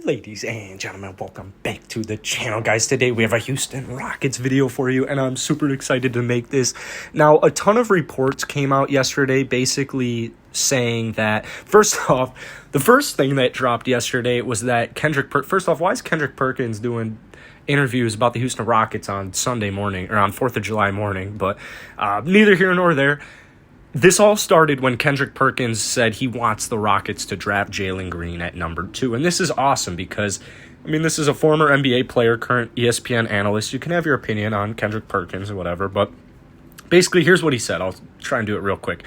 Ladies and gentlemen, welcome back to the channel, guys. Today we have a Houston Rockets video for you, and I'm super excited to make this. Now, a ton of reports came out yesterday basically saying that, first off, the first thing that dropped yesterday was that first off, why is Kendrick Perkins doing interviews about the Houston Rockets on Sunday morning, or on 4th of July morning? But neither here nor there. This all started when Kendrick Perkins said he wants the Rockets to draft Jalen Green at number 2. And this is awesome because, this is a former NBA player, current ESPN analyst. You can have your opinion on Kendrick Perkins or whatever, but basically here's what he said. I'll try and do it real quick.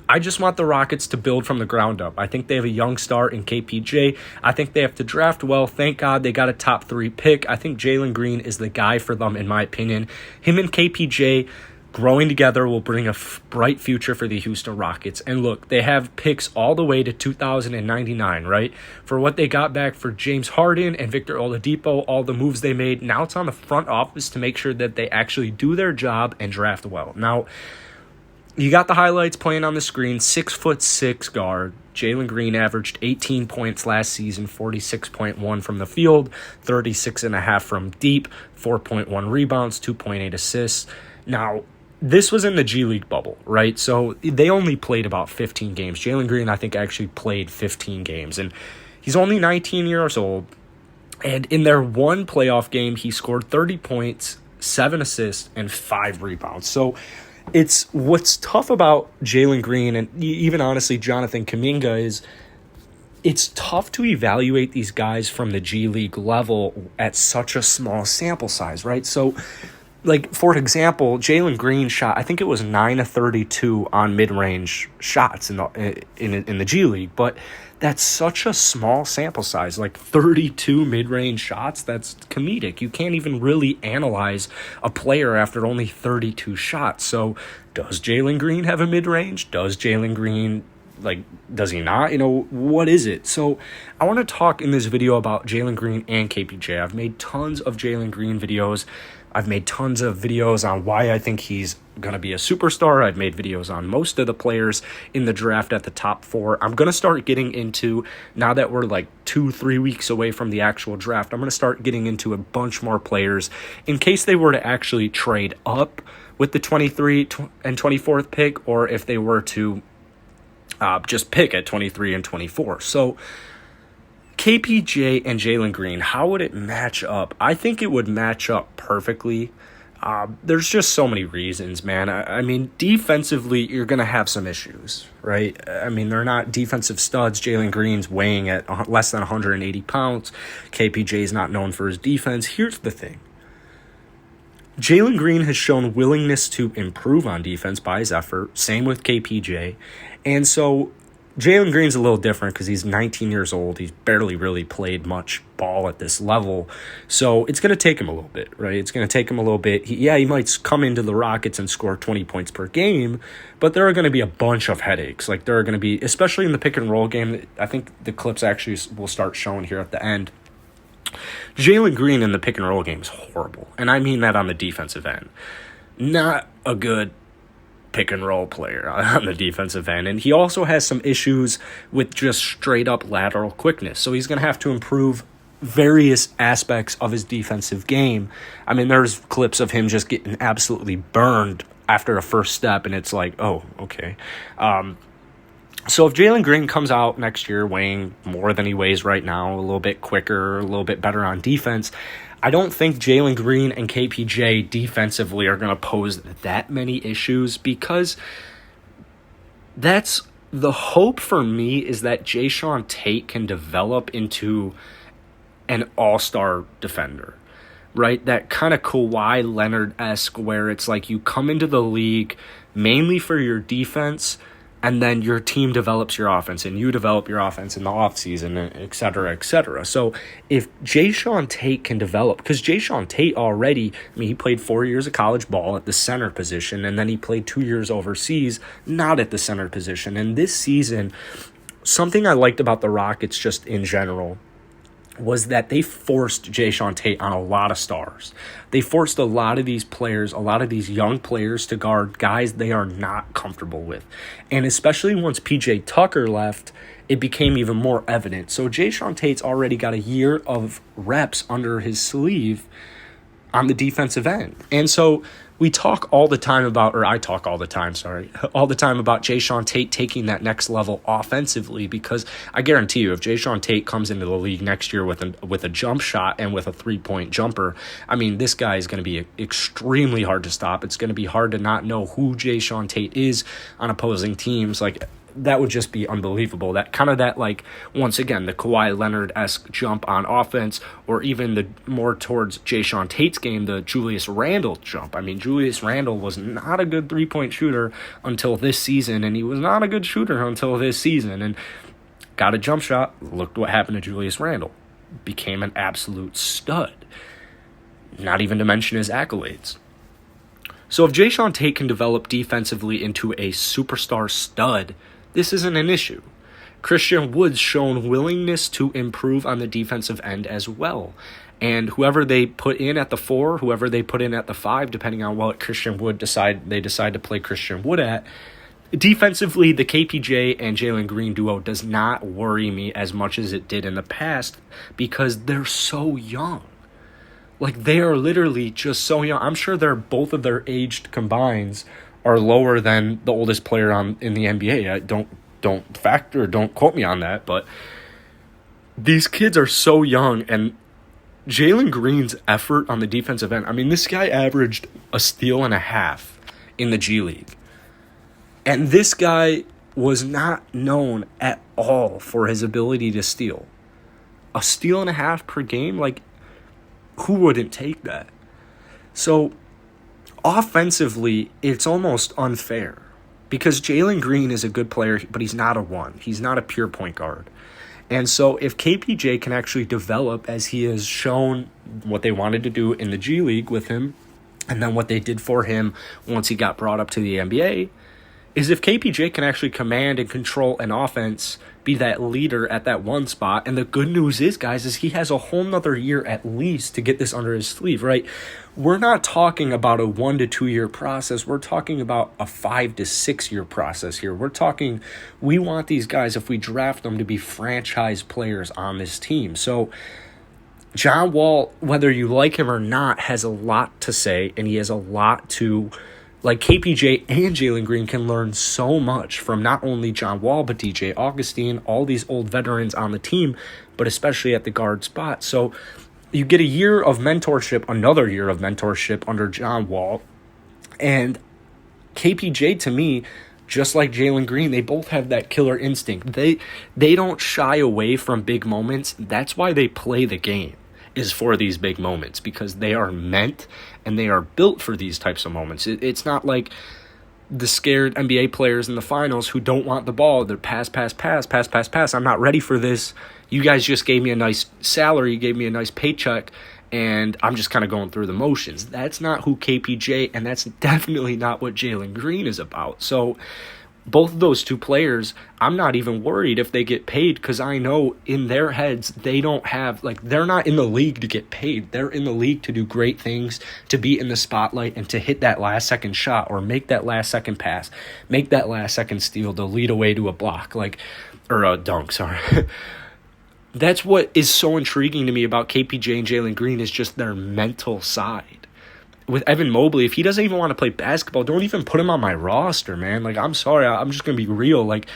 I just want the Rockets to build from the ground up. I think they have a young star in KPJ. I think they have to draft well. Thank God they got a top 3 pick. I think Jalen Green is the guy for them, in my opinion. Him and KPJ growing together will bring a bright future for the Houston Rockets. And look, they have picks all the way to 2099, right? For what they got back for James Harden and Victor Oladipo, all the moves they made. Now it's on the front office to make sure that they actually do their job and draft well. Now, you got the highlights playing on the screen. 6'6" guard. Jalen Green averaged 18 points last season, 46.1 from the field, 36.5 from deep, 4.1 rebounds, 2.8 assists. Now, this was in the G League bubble, right? So they only played about 15 games. Jalen Green, I think, actually played 15 games. And he's only 19 years old. And in their one playoff game, he scored 30 points, 7 assists, and 5 rebounds. So it's what's tough about Jalen Green and even, honestly, Jonathan Kuminga is it's tough to evaluate these guys from the G League level at such a small sample size, right? So, like, for example, Jalen Green shot, I think it was 9 of 32 on mid-range shots in the G League, but that's such a small sample size, like 32 mid-range shots. That's comedic. You can't even really analyze a player after only 32 shots. So does Jalen Green have a mid-range? Does Jalen Green, does he not? What is it? So I want to talk in this video about Jalen Green and KPJ. I've made tons of Jalen Green videos. I've made tons of videos on why I think he's going to be a superstar. I've made videos on most of the players in the draft at the top 4. I'm going to start getting into, now that we're 2-3 weeks away from the actual draft, I'm going to start getting into a bunch more players in case they were to actually trade up with the 23 and 24th pick, or if they were to just pick at 23 and 24. So KPJ and Jalen Green, how would it match up? I think it would match up perfectly. There's just so many reasons, man. Defensively, you're going to have some issues, right? They're not defensive studs. Jalen Green's weighing at less than 180 pounds. KPJ is not known for his defense. Here's the thing. Jalen Green has shown willingness to improve on defense by his effort. Same with KPJ. And so Jalen Green's a little different because he's 19 years old. He's barely really played much ball at this level. So it's going to take him a little bit, right? It's going to take him a little bit. He might come into the Rockets and score 20 points per game, but there are going to be a bunch of headaches. There are going to be, especially in the pick and roll game, I think the clips actually will start showing here at the end. Jalen Green in the pick and roll game is horrible. And I mean that on the defensive end. Not a good pick and roll player on the defensive end. And he also has some issues with just straight up lateral quickness. So he's going to have to improve various aspects of his defensive game. There's clips of him just getting absolutely burned after a first step, and it's like, oh, okay. So if Jalen Green comes out next year weighing more than he weighs right now, a little bit quicker, a little bit better on defense, I don't think Jalen Green and KPJ defensively are going to pose that many issues, because that's the hope for me, is that Jayshawn Tate can develop into an all-star defender, right? That kind of Kawhi Leonard-esque, where it's like you come into the league mainly for your defense, and then your team develops your offense, and you develop your offense in the offseason, et cetera, et cetera. So if Jayshawn Tate can develop, because Jayshawn Tate already, he played 4 years of college ball at the center position, and then he played 2 years overseas, not at the center position. And this season, something I liked about the Rockets just in general was that they forced Jayshawn Tate on a lot of stars. They forced a lot of these players, a lot of these young players to guard guys they are not comfortable with. And especially once PJ Tucker left, it became even more evident. So Jayshawn Tate's already got a year of reps under his sleeve on the defensive end. And so we talk all the time about, or I talk all the time about Jayshawn Tate taking that next level offensively, because I guarantee you, if Jayshawn Tate comes into the league next year with a jump shot and with a 3-point jumper, I mean, this guy is going to be extremely hard to stop. It's going to be hard to not know who Jayshawn Tate is on opposing teams. Like, that would just be unbelievable. Once again, the Kawhi Leonard-esque jump on offense, or even the more towards Jayshawn Tate's game, the Julius Randle jump. I mean, Julius Randle was not a good 3-point shooter until this season, and he was not a good shooter until this season, and got a jump shot. Looked what happened to Julius Randle. Became an absolute stud. Not even to mention his accolades. So if Jayshawn Tate can develop defensively into a superstar stud, this isn't an issue. Christian Wood's shown willingness to improve on the defensive end as well. And whoever they put in at the 4, whoever they put in at the 5, depending on what Christian Wood decide to play Christian Wood at, defensively, the KPJ and Jalen Green duo does not worry me as much as it did in the past, because they're so young. Like, they are literally just so young. I'm sure both of their aged combines are lower than the oldest player in the NBA. Don't quote me on that, but these kids are so young, and Jalen Green's effort on the defensive end, I mean, this guy averaged a steal and a half in the G League. And this guy was not known at all for his ability to steal. A steal and a half per game, like, who wouldn't take that? So offensively, it's almost unfair, because Jalen Green is a good player, but he's not a 1. He's not a pure point guard. And so if KPJ can actually develop as he has shown what they wanted to do in the G League with him, and then what they did for him once he got brought up to the NBA, is if KPJ can actually command and control an offense, be that leader at that 1 spot. And the good news is, guys, is he has a whole nother year at least to get this under his sleeve, right? We're not talking about a 1 to 2 year process. We're talking about a 5 to 6 year process here. We want these guys, if we draft them, to be franchise players on this team. So John Wall, whether you like him or not, has a lot to say, and he has a lot to... Like, KPJ and Jalen Green can learn so much from not only John Wall, but DJ Augustine, all these old veterans on the team, but especially at the guard spot. So you get another year of mentorship under John Wall. And KPJ, to me, just like Jalen Green, they both have that killer instinct. They don't shy away from big moments. That's why they play the game, is for these big moments, because they are meant and they are built for these types of moments. It's not like the scared NBA players in the finals who don't want the ball. They're pass. I'm not ready for this. You guys just gave me a nice salary, gave me a nice paycheck, and I'm just kind of going through the motions. That's not who KPJ, and that's definitely not what Jalen Green is about. So both of those two players, I'm not even worried if they get paid, because I know in their heads they're not in the league to get paid. They're in the league to do great things, to be in the spotlight, and to hit that last second shot, or make that last second pass, make that last second steal to lead away to a block, or a dunk, sorry. That's what is so intriguing to me about KPJ and Jalen Green, is just their mental side. With Evan Mobley, if he doesn't even want to play basketball, don't even put him on my roster, man. Like, I'm sorry, I'm just going to be real. Like,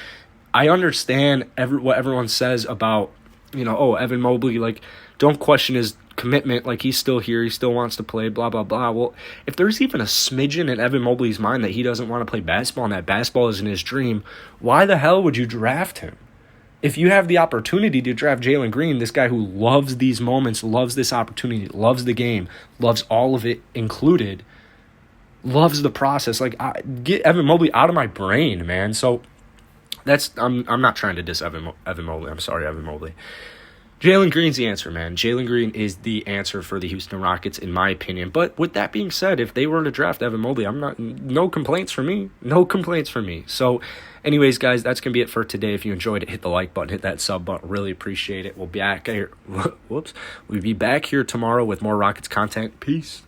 I understand what everyone says about, Evan Mobley, like, don't question his commitment. Like, he's still here, he still wants to play, blah, blah, blah. Well, if there's even a smidgen in Evan Mobley's mind that he doesn't want to play basketball and that basketball isn't his dream, why the hell would you draft him? If you have the opportunity to draft Jalen Green, this guy who loves these moments, loves this opportunity, loves the game, loves all of it included, loves the process, get Evan Mobley out of my brain, man. So I'm not trying to diss Evan Mobley. I'm sorry, Evan Mobley. Jalen Green's the answer, man. Jalen Green is the answer for the Houston Rockets, in my opinion. But with that being said, if they were to draft Evan Mobley, no complaints for me. No complaints for me. So, anyways, guys, that's going to be it for today. If you enjoyed it, hit the like button, hit that sub button. Really appreciate it. We'll be back here. We'll be back here tomorrow with more Rockets content. Peace.